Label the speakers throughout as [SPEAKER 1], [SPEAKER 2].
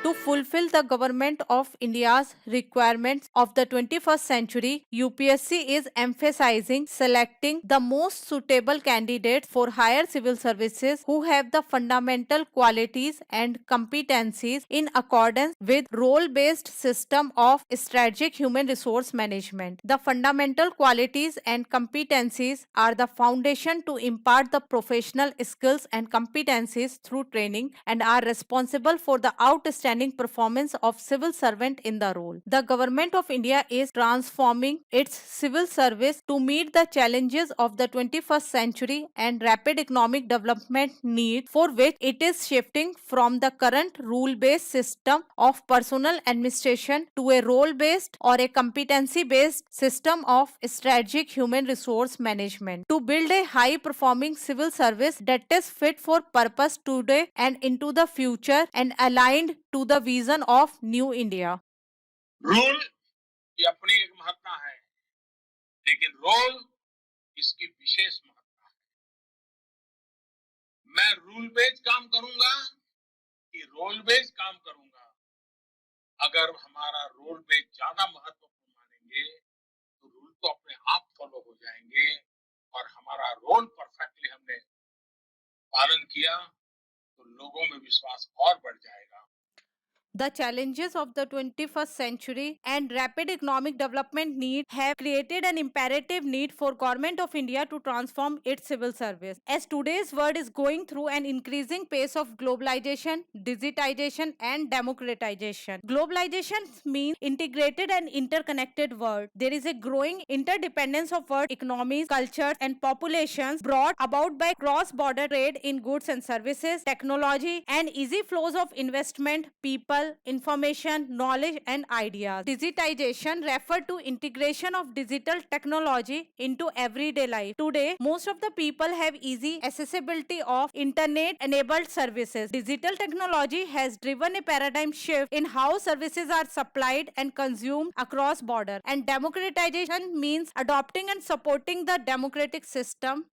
[SPEAKER 1] To fulfill the Government of India's requirements of the 21st century, UPSC is emphasizing selecting the most suitable candidates for higher civil services who have the fundamental qualities and competencies in accordance with role-based system of strategic human resource management. The fundamental qualities and competencies are the foundation to impart the professional skills and competencies through training and are responsible for the outstanding performance of civil servant in the role. The Government of India is transforming its civil service to meet the challenges of the 21st century and rapid economic development need, for which it is shifting from the current rule-based system of personal administration to a role-based or a competency-based system of strategic human resource management to build a high-performing civil service that is fit for purpose today and into the future and aligned to the vision of New India.
[SPEAKER 2] Rule की अपनी एक महत्ता है, लेकिन role इसकी विशेष महत्ता है। मैं रूल बेस्ड काम करूंगा कि रोल बेस्ड काम करूंगा, अगर हमारा रोल बेस्ड ज्यादा महत्वपूर्ण मानेंगे तो रूल तो अपने आप फॉलो हो जाएंगे और हमारा रोल परफेक्टली हमने पालन किया तो लोगों में विश्वास और बढ़ जाएगा।
[SPEAKER 1] The challenges of the 21st century and rapid economic development need have created an imperative need for Government of India to transform its civil service. As today's world is going through an increasing pace of globalization, digitization and democratization. Globalization means integrated and interconnected world. There is a growing interdependence of world economies, cultures and populations brought about by cross-border trade in goods and services, technology and easy flows of investment, people, information, knowledge and ideas. Digitization refers to integration of digital technology into everyday life. Today, most of the people have easy accessibility of internet-enabled services. Digital technology has driven a paradigm shift in how services are supplied and consumed across borders. And democratization means adopting and supporting the democratic system,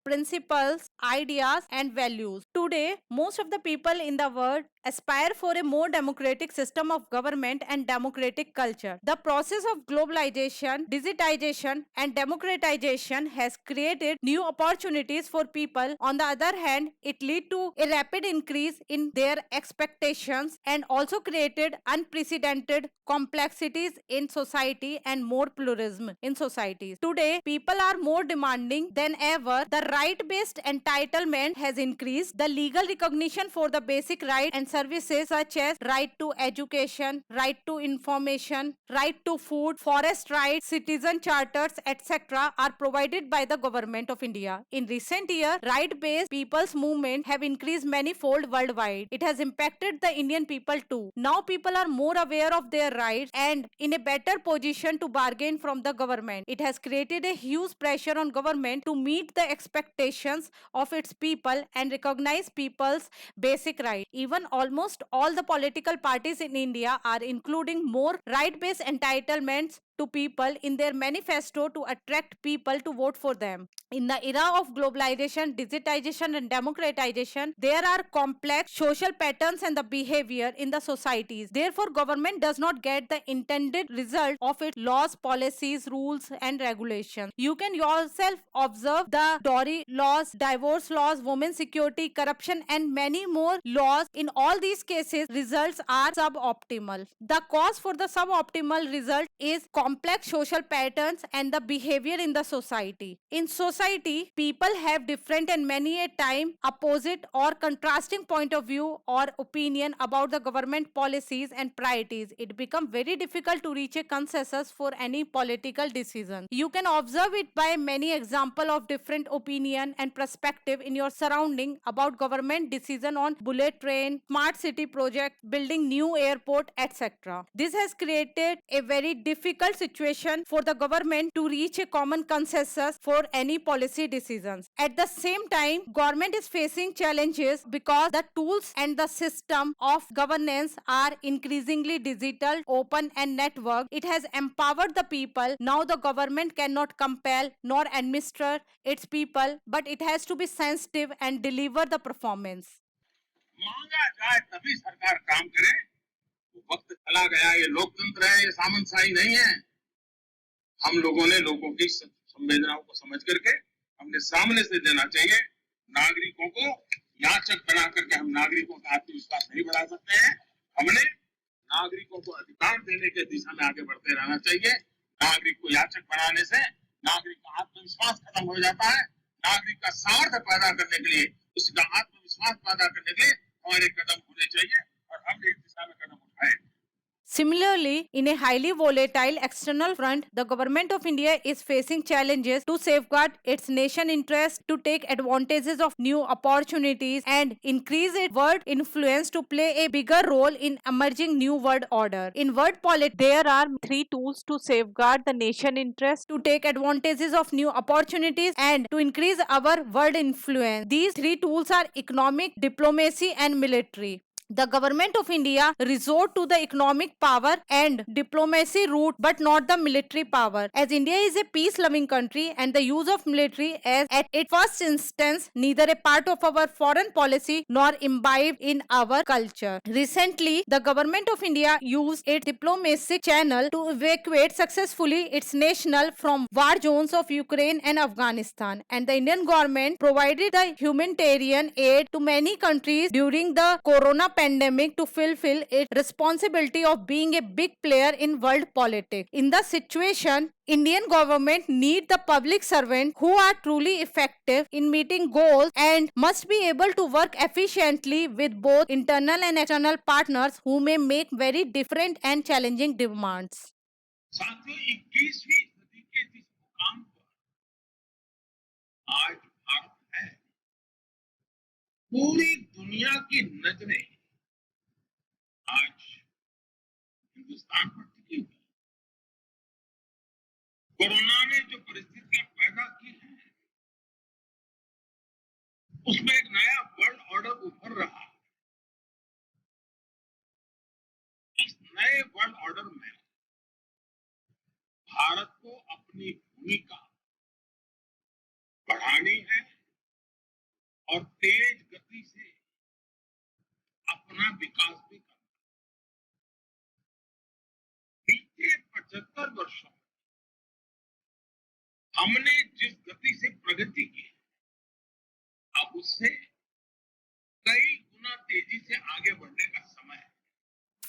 [SPEAKER 1] principles, ideas, and values. Today, most of the people in the world aspire for a more democratic system of government and democratic culture. The process of globalization, digitization, and democratization has created new opportunities for people. On the other hand, it led to a rapid increase in their expectations and also created unprecedented complexities in society and more pluralism in societies. Today, people are more demanding than ever. The right-based entitlement has increased. The legal recognition for the basic rights and services such as right to education, right to information, right to food, forest rights, citizen charters, etc. are provided by the Government of India. In recent years, right-based people's movement have increased manifold worldwide. It has impacted the Indian people too. Now people are more aware of their rights and in a better position to bargain from the government. It has created a huge pressure on government to meet the expectations of its people and recognize people's basic rights. Even almost all the political parties in India are including more right-based entitlements to people in their manifesto to attract people to vote for them. In the era of globalization, digitization and democratization, there are complex social patterns and the behavior in the societies. Therefore, government does not get the intended result of its laws, policies, rules and regulations. You can yourself observe the dowry laws, divorce laws, women's security, corruption and many more laws. In all these cases, results are suboptimal. The cause for the suboptimal result is complex social patterns and the behavior in the society. In society, people have different and many a time opposite or contrasting point of view or opinion about the government policies and priorities. It becomes very difficult to reach a consensus for any political decision. You can observe it by many examples of different opinion and perspective in your surrounding about government decision on bullet train, smart city project, building new airport, etc. This has created a very difficult situation for the government to reach a common consensus for any policy decisions. At the same time, government is facing challenges because the tools and the system of governance are increasingly digital, open and networked. It has empowered the people. Now the government cannot compel nor administer its people, but it has to be sensitive and deliver the performance.
[SPEAKER 2] मांगा जाए तभी सरकार काम करे, वक्त चला गया, ये लोकतंत्र है, ये सामंतशाही नहीं है। हम लोगों ने लोगों की संवेदनाओं को समझ करके हमने सामने से देना चाहिए। नागरिकों को याचक बना करके हम नागरिकों का आत्मविश्वास नहीं बढ़ा सकते हैं। हमने नागरिकों को अधिकार देने के दिशा में आगे बढ़ते रहना चाहिए। नागरिक को याचक बनाने से नागरिक का आत्मविश्वास खत्म हो जाता है। नागरिक का सामर्थ्य पैदा करने के लिए, उसका आत्मविश्वास पैदा करने के लिए हमारे कदम होने चाहिए और हम इस दिशा में कदम उठाएं।
[SPEAKER 1] Similarly, in a highly volatile external front, the government of India is facing challenges to safeguard its nation interests, to take advantages of new opportunities, and increase its world influence to play a bigger role in emerging new world order. In world politics, there are three tools to safeguard the nation interests, to take advantages of new opportunities, and to increase our world influence. These three tools are economic, diplomacy, and military. The government of India resort to the economic power and diplomacy route but not the military power. As India is a peace-loving country and the use of military as at its first instance neither a part of our foreign policy nor imbibed in our culture. Recently, the government of India used its diplomatic channel to evacuate successfully its national from war zones of Ukraine and Afghanistan, and the Indian government provided the humanitarian aid to many countries during the corona pandemic to fulfill its responsibility of being a big player in world politics. In the situation, Indian government need the public servant who are truly effective in meeting goals and must be able to work efficiently with both internal and external partners who may make very different and challenging demands.
[SPEAKER 2] साथियों, 21वीं सदी के जिस मुकाम पर आज भारत है, पूरी दुनिया की नजरें आज हिंदुस्तान पर टिकी हुई। कोरोना ने जो परिस्थितियां पैदा की हैं, उसमें एक नया वर्ल्ड ऑर्डर उभर रहा है। इस नए वर्ल्ड ऑर्डर में भारत को अपनी भूमिका बढ़ानी है और तेज गति से अपना विकास भी करना है। बीते 75 वर्षों में हमने जिस गति से प्रगति की, अब उससे कई गुना तेजी से आगे बढ़ने का समय है।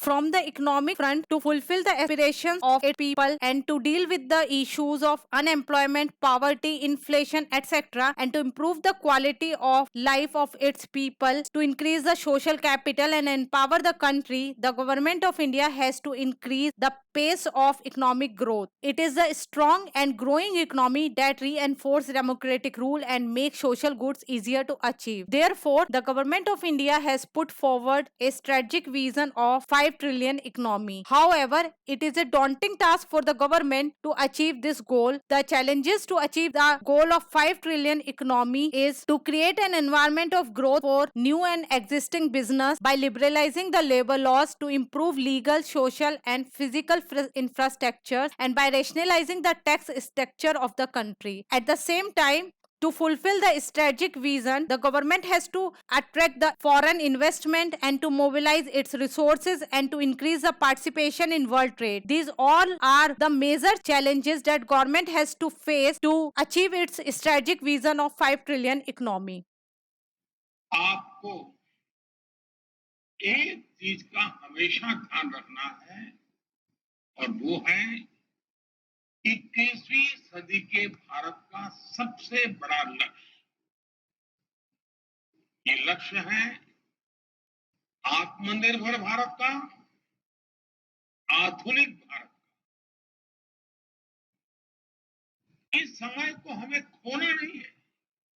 [SPEAKER 1] From the economic front, to fulfill the aspirations of its people and to deal with the issues of unemployment, poverty, inflation, etc., and to improve the quality of life of its people, to increase the social capital and empower the country, the government of India has to increase the pace of economic growth. It is a strong and growing economy that reinforces democratic rule and makes social goods easier to achieve. Therefore, the government of India has put forward a strategic vision of 5 trillion economy. However, it is a daunting task for the government to achieve this goal. The challenges to achieve the goal of 5 trillion economy is to create an environment of growth for new and existing business by liberalizing the labor laws, to improve legal, social and physical infrastructure, and by rationalizing the tax structure of the country. At the same time, to fulfill the strategic vision, the government has to attract the foreign investment and to mobilize its resources and to increase the participation in world trade. These all are the major challenges that government has to face to achieve its strategic vision of 5 trillion economy.
[SPEAKER 2] आपको एक चीज का हमेशा ध्यान रखना है और वो है 21वीं सदी के भारत का सबसे बड़ा लक्ष्य। ये लक्ष्य है आत्मनिर्भर भारत का, आधुनिक भारत का। इस समय को हमें खोना नहीं है।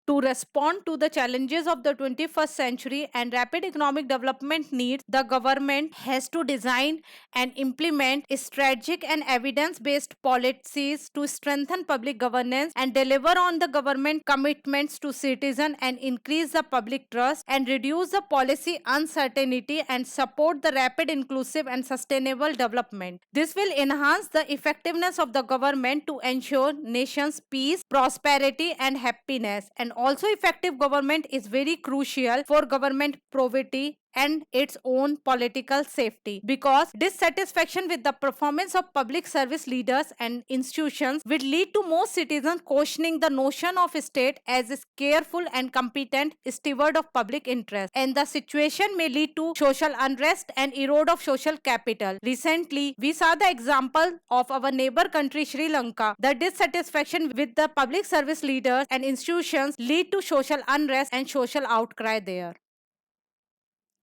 [SPEAKER 1] To respond to the challenges of the 21st century and rapid economic development needs, the government has to design and implement strategic and evidence-based policies to strengthen public governance and deliver on the government commitments to citizens and increase the public trust and reduce the policy uncertainty and support the rapid, inclusive and sustainable development. This will enhance the effectiveness of the government to ensure nation's peace, prosperity and happiness. And also effective government is very crucial for government probity and its own political safety, because dissatisfaction with the performance of public service leaders and institutions will lead to most citizens questioning the notion of state as a careful and competent steward of public interest, and the situation may lead to social unrest and erode of social capital. Recently, we saw the example of our neighbor country Sri Lanka. The dissatisfaction with the public service leaders and institutions lead to social unrest and social outcry there.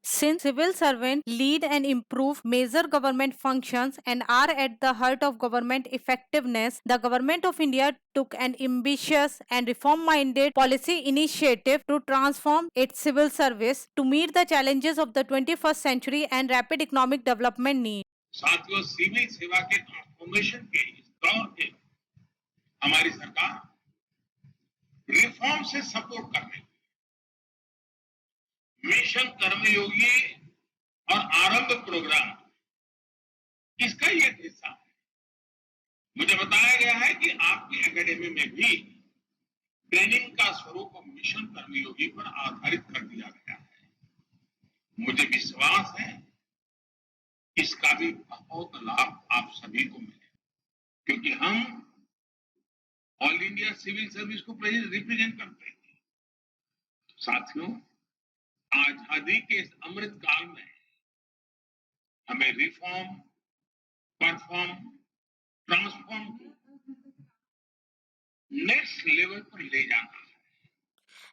[SPEAKER 1] Since civil servants lead and improve major government functions and are at the heart of government effectiveness, the Government of India took an ambitious and reform-minded policy initiative to transform its civil service to meet the challenges of the 21st century and rapid economic development needs.
[SPEAKER 2] साथियों, civil सेवा के transformation के इस दौर के हमारी सरकार reform से सपोर्ट करने मिशन कर्मयोगी और आरंभ प्रोग्राम इसका ही एक हिस्सा है। मुझे बताया गया है कि आपकी एकेडमी में भी ट्रेनिंग का स्वरूप मिशन कर्मयोगी पर आधारित कर दिया गया है। मुझे विश्वास है इसका भी बहुत लाभ आप सभी को मिले, क्योंकि हम ऑल इंडिया सिविल सर्विस को रिप्रेजेंट करते हैं। साथियों, आजादी के इस अमृत काल में हमें reform, perform, transform next level पर ले जाना है।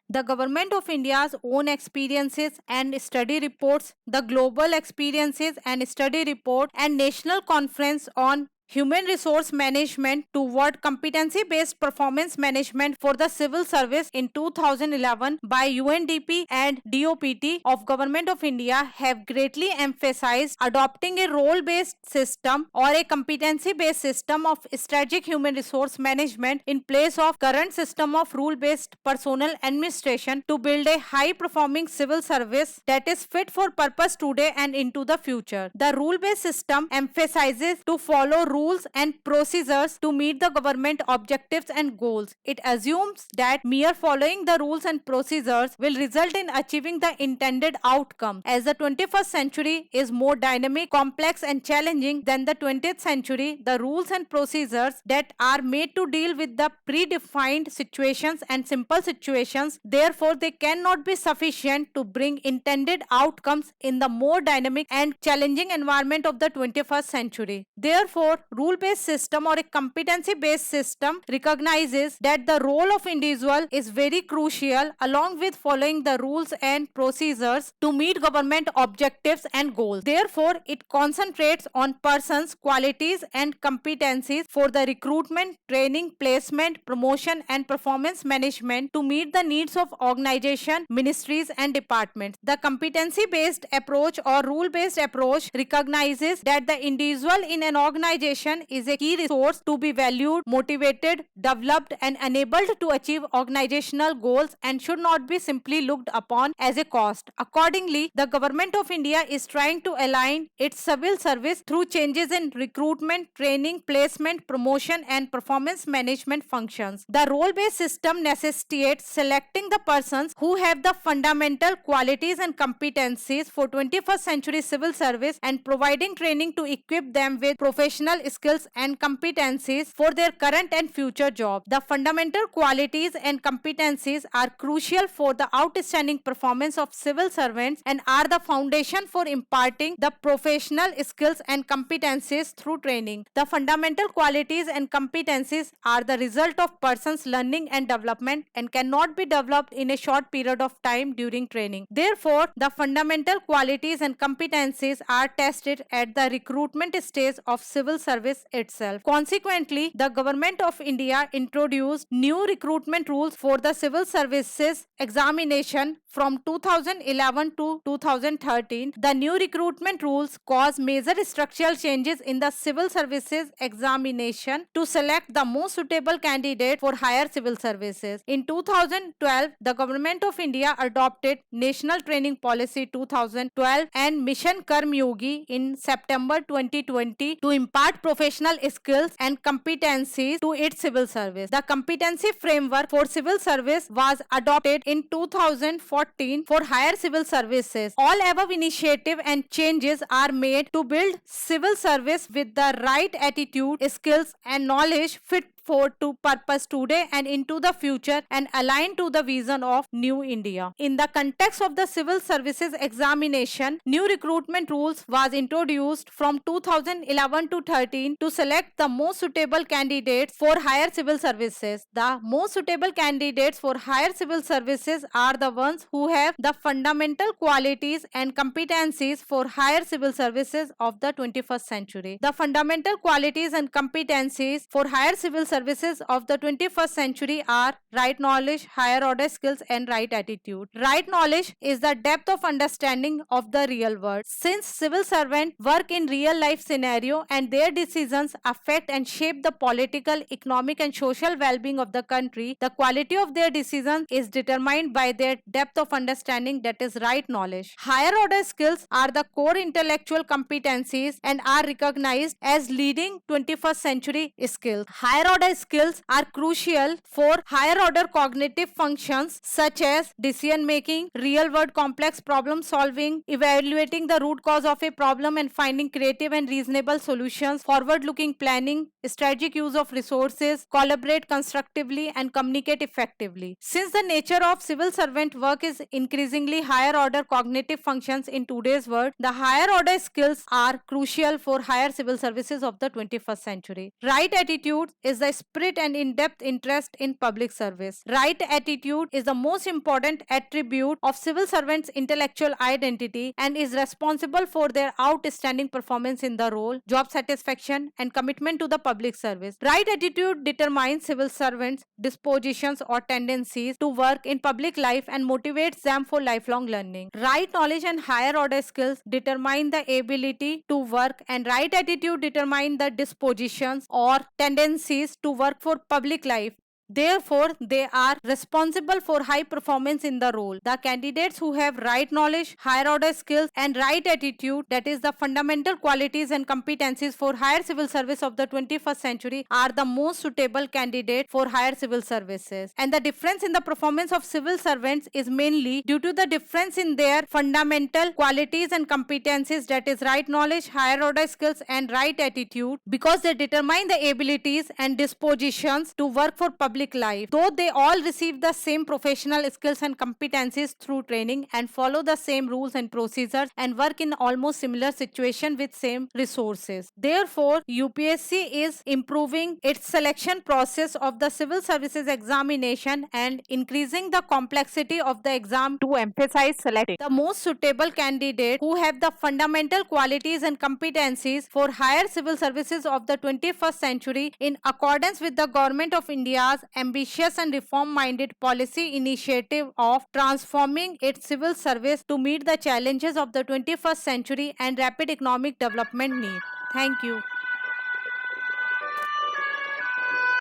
[SPEAKER 1] The Government of India's own experiences and study reports, the Global Experiences and Study Report, and National Conference on Human Resource Management toward Competency-Based Performance Management for the Civil Service in 2011 by UNDP and DOPT of Government of India have greatly emphasized adopting a role-based system or a competency-based system of strategic human resource management in place of current system of rule-based personnel administration to build a high-performing civil service that is fit for purpose today and into the future. The rule-based system emphasizes to follow rules and procedures to meet the government objectives and goals. It assumes that mere following the rules and procedures will result in achieving the intended outcome. As the 21st century is more dynamic, complex and challenging than the 20th century, the rules and procedures that are made to deal with the predefined situations and simple situations, therefore they cannot be sufficient to bring intended outcomes in the more dynamic and challenging environment of the 21st century. Therefore, rule-based system or a competency-based system recognizes that the role of individual is very crucial along with following the rules and procedures to meet government objectives and goals. Therefore, it concentrates on persons, qualities and competencies for the recruitment, training, placement, promotion and performance management to meet the needs of organization, ministries and departments. The competency-based approach or rule-based approach recognizes that the individual in an organization is a key resource to be valued, motivated, developed and enabled to achieve organizational goals and should not be simply looked upon as a cost. Accordingly, the Government of India is trying to align its civil service through changes in recruitment, training, placement, promotion and performance management functions. The role-based system necessitates selecting the persons who have the fundamental qualities and competencies for 21st century civil service and providing training to equip them with professional skills and competencies for their current and future job. The fundamental qualities and competencies are crucial for the outstanding performance of civil servants and are the foundation for imparting the professional skills and competencies through training. The fundamental qualities and competencies are the result of person's learning and development and cannot be developed in a short period of time during training. Therefore, the fundamental qualities and competencies are tested at the recruitment stage of civil service itself. Consequently, the Government of India introduced new recruitment rules for the civil services examination from 2011 to 2013. The new recruitment rules caused major structural changes in the civil services examination to select the most suitable candidate for higher civil services. In 2012, the Government of India adopted National Training Policy 2012 and Mission Karm Yogi in September 2020 to impart professional skills and competencies to its civil service. The competency framework for civil service was adopted in 2014 for higher civil services. All above initiative and changes are made to build civil service with the right attitude, skills and knowledge fit for to purpose today and into the future and align to the vision of New India. In the context of the civil services examination, new recruitment rules was introduced from 2011 to 13 to select the most suitable candidates for higher civil services. The most suitable candidates for higher civil services are the ones who have the fundamental qualities and competencies for higher civil services of the 21st century. The fundamental qualities and competencies for higher civil services of the 21st century are right knowledge, higher order skills and right attitude. Right knowledge is the depth of understanding of the real world. Since civil servants work in real life scenario and their decisions affect and shape the political, economic and social well-being of the country, the quality of their decisions is determined by their depth of understanding, that is right knowledge. Higher order skills are the core intellectual competencies and are recognized as leading 21st century skills. Higher order skills are crucial for higher order cognitive functions such as decision making, real world complex problem solving, evaluating the root cause of a problem and finding creative and reasonable solutions, forward looking planning, strategic use of resources, collaborate constructively and communicate effectively. Since the nature of civil servant work is increasingly higher order cognitive functions in today's world, the higher order skills are crucial for higher civil services of the 21st century. Right attitude is the spirit and in-depth interest in public service. Right attitude is the most important attribute of civil servants' intellectual identity and is responsible for their outstanding performance in the role, job satisfaction and commitment to the public service. Right attitude determines civil servants' dispositions or tendencies to work in public life and motivates them for lifelong learning. Right knowledge and higher order skills determine the ability to work and right attitude determine the dispositions or tendencies to work for public life. Therefore, they are responsible for high performance in the role. The candidates who have right knowledge, higher order skills and right attitude, that is the fundamental qualities and competencies for higher civil service of the 21st century, are the most suitable candidate for higher civil services. And the difference in the performance of civil servants is mainly due to the difference in their fundamental qualities and competencies, that is right knowledge, higher order skills and right attitude, because they determine the abilities and dispositions to work for public life. Though they all receive the same professional skills and competencies through training and follow the same rules and procedures and work in almost similar situation with same resources. Therefore, UPSC is improving its selection process of the civil services examination and increasing the complexity of the exam to emphasize selecting the most suitable candidate who have the fundamental qualities and competencies for higher civil services of the 21st century in accordance with the Government of India's ambitious and reform-minded policy initiative of transforming its civil service to meet the challenges of the 21st century and rapid economic development need. Thank you.